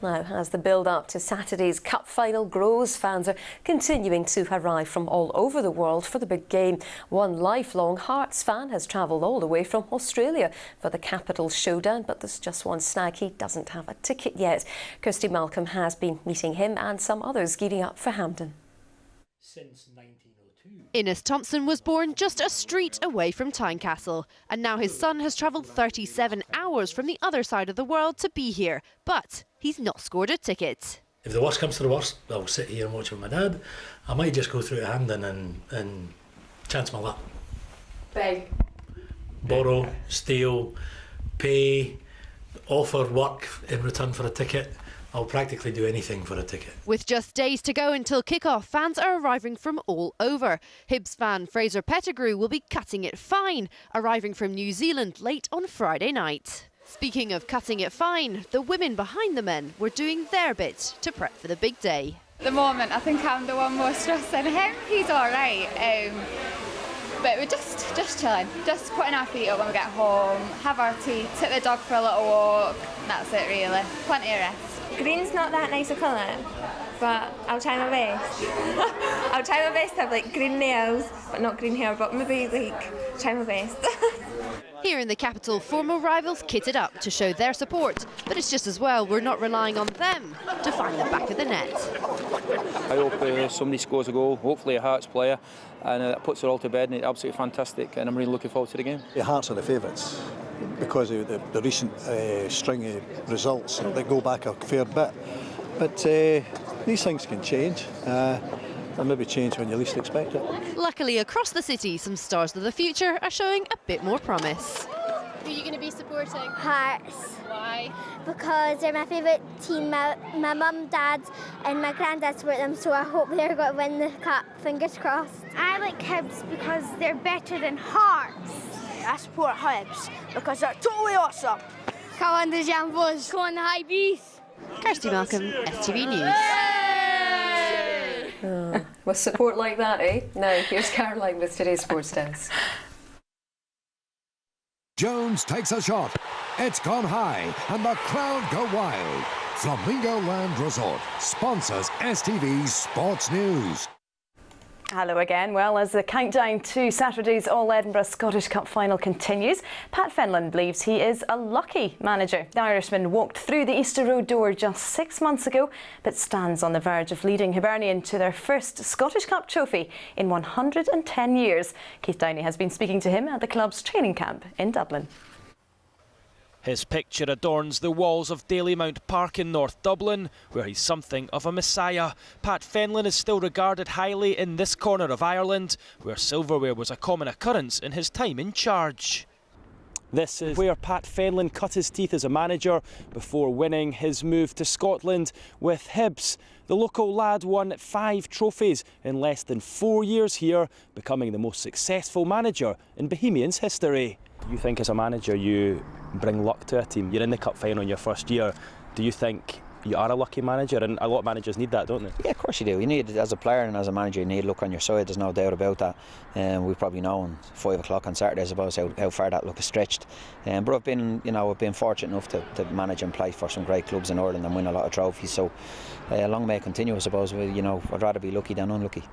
Now, as the build-up to Saturday's Cup final grows, fans are continuing to arrive from all over the world for the big game. One lifelong Hearts fan has travelled all the way from Australia for the Capital Showdown, but there's just one snag: he doesn't have a ticket yet. Kirsty Malcolm has been meeting him and some others gearing up for Hampden. Since 1902. Innes Thompson was born just a street away from Tynecastle, and now his son has travelled 37 hours from the other side of the world to be here, but he's not scored a ticket. If the worst comes to the worst, I'll sit here and watch with my dad. I might just go through to Hampden and chance my luck. Beg. Borrow, steal, pay, offer work in return for a ticket. I'll practically do anything for a ticket. With just days to go until kick-off, fans are arriving from all over. Hibs fan Fraser Pettigrew will be cutting it fine, arriving from New Zealand late on Friday night. Speaking of cutting it fine, the women behind the men were doing their bit to prep for the big day. At the moment, I think I'm the one more stressed than him. He's all right. But we're just chilling, just putting our feet up when we get home, have our tea, take the dog for a little walk. That's it really. Plenty of rest. Green's not that nice a colour, but I'll try my best. I'll try my best to have like green nails, but not green hair, but maybe like try my best. Here in the capital, former rivals kitted up to show their support, but it's just as well we're not relying on them to find the back of the net. I hope somebody scores a goal, hopefully a Hearts player, and that puts it all to bed, and it's absolutely fantastic, and I'm really looking forward to the game. The Hearts are the favourites because of the recent string of results that go back a fair bit, but these things can change. And maybe change when you least expect it. Luckily, across the city, some stars of the future are showing a bit more promise. Who are you going to be supporting? Hearts. Why? Because they're my favourite team. My mum, dad and my granddad support them, so I hope they're going to win the cup. Fingers crossed. I like Hibs because they're better than Hearts. I support Hibs because they're totally awesome. Come on the Jambos. Come on the Hibs. Kirsty Malcolm, STV News. With support like that, eh? Now, here's Caroline with today's Sports Desk. Jones takes a shot. It's gone high, and the crowd go wild. Flamingo Land Resort sponsors STV Sports News. Hello again. Well, as the countdown to Saturday's All-Edinburgh Scottish Cup final continues, Pat Fenlon believes he is a lucky manager. The Irishman walked through the Easter Road door just 6 months ago, but stands on the verge of leading Hibernian to their first Scottish Cup trophy in 110 years. Keith Downey has been speaking to him at the club's training camp in Dublin. His picture adorns the walls of Dalymount Park in North Dublin, where he's something of a messiah. Pat Fenlon is still regarded highly in this corner of Ireland, where silverware was a common occurrence in his time in charge. This is where Pat Fenlon cut his teeth as a manager before winning his move to Scotland with Hibs. The local lad won 5 trophies in less than 4 years here, becoming the most successful manager in Bohemians history. You think as a manager you bring luck to a team? You're in the cup final in your first year. Do you think you are a lucky manager? And a lot of managers need that, don't they? Yeah, of course you do. You need, as a player and as a manager, you need luck on your side. There's no doubt about that. We probably know on 5 o'clock on Saturday, I suppose, how far that luck is stretched. But I've been fortunate enough to manage and play for some great clubs in Ireland and win a lot of trophies. So long may it continue, I suppose. I'd rather be lucky than unlucky.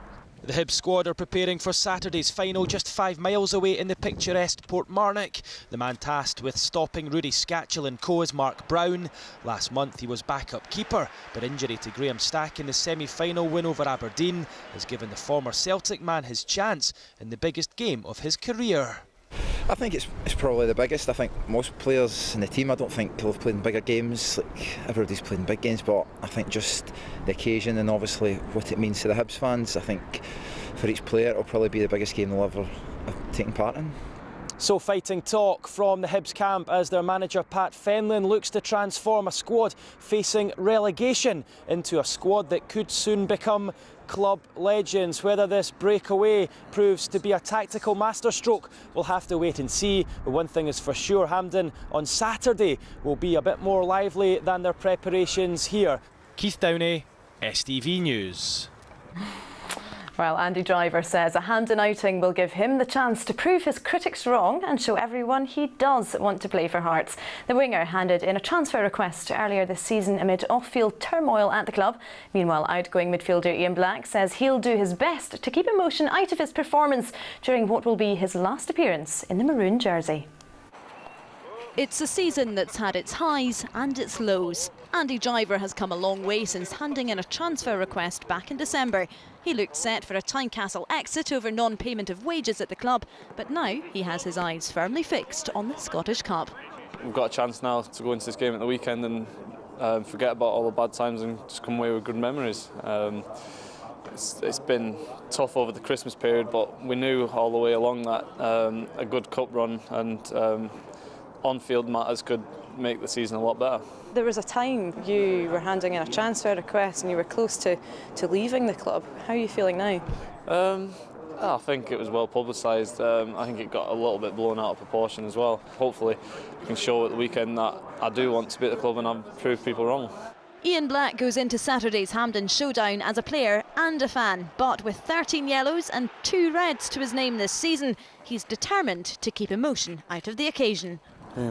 The Hibs squad are preparing for Saturday's final just 5 miles away in the picturesque Portmarnock. The man tasked with stopping Rudy Scatchell and co is Mark Brown. Last month he was backup keeper, but injury to Graham Stack in the semi-final win over Aberdeen has given the former Celtic man his chance in the biggest game of his career. I think it's probably the biggest. I think most players in the team, I don't think will have played in bigger games. Like everybody's played in big games, but I think just the occasion and obviously what it means to the Hibs fans, I think for each player it'll probably be the biggest game they'll ever have taken part in. So fighting talk from the Hibs camp as their manager Pat Fenlon looks to transform a squad facing relegation into a squad that could soon become club legends. Whether this breakaway proves to be a tactical masterstroke, we'll have to wait and see. But one thing is for sure, Hampden on Saturday will be a bit more lively than their preparations here. Keith Downey, STV News. Well, Andy Driver says a Hampden outing will give him the chance to prove his critics wrong and show everyone he does want to play for Hearts. The winger handed in a transfer request earlier this season amid off-field turmoil at the club. Meanwhile, outgoing midfielder Ian Black says he'll do his best to keep emotion out of his performance during what will be his last appearance in the maroon jersey. It's a season that's had its highs and its lows. Andy Driver has come a long way since handing in a transfer request back in December. He looked set for a Tynecastle exit over non-payment of wages at the club, but now he has his eyes firmly fixed on the Scottish Cup. We've got a chance now to go into this game at the weekend and forget about all the bad times and just come away with good memories. It's been tough over the Christmas period, but we knew all the way along that a good cup run and on-field matters could make the season a lot better. There was a time you were handing in a transfer request and you were close to leaving the club. How are you feeling now? I think it was well publicised. I think it got a little bit blown out of proportion as well. Hopefully we can show at the weekend that I do want to be at the club and I've proved people wrong. Ian Black goes into Saturday's Hampden showdown as a player and a fan, but with 13 yellows and 2 reds to his name this season, he's determined to keep emotion out of the occasion.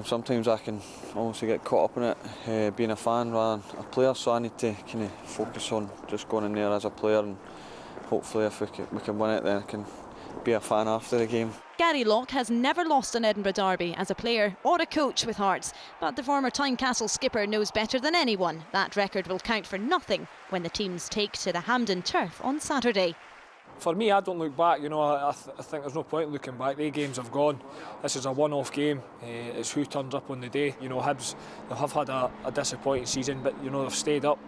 Sometimes I can almost get caught up in it, being a fan rather than a player, so I need to kind of focus on just going in there as a player, and hopefully if we can win it, then I can be a fan after the game. Gary Locke has never lost an Edinburgh derby as a player or a coach with Hearts, but the former Tynecastle skipper knows better than anyone that record will count for nothing when the teams take to the Hampden turf on Saturday. For me, I don't look back. You know, I think there's no point looking back. The games have gone. This is a one-off game. It's who turns up on the day. You know, Hibs, they have had a disappointing season, but you know they've stayed up.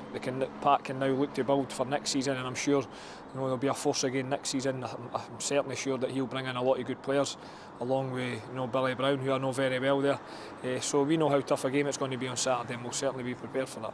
Pat can now look to build for next season, and I'm sure you know there'll be a force again next season. I'm certainly sure that he'll bring in a lot of good players, along with Billy Brown, who I know very well there. So we know how tough a game it's going to be on Saturday, and we'll certainly be prepared for that.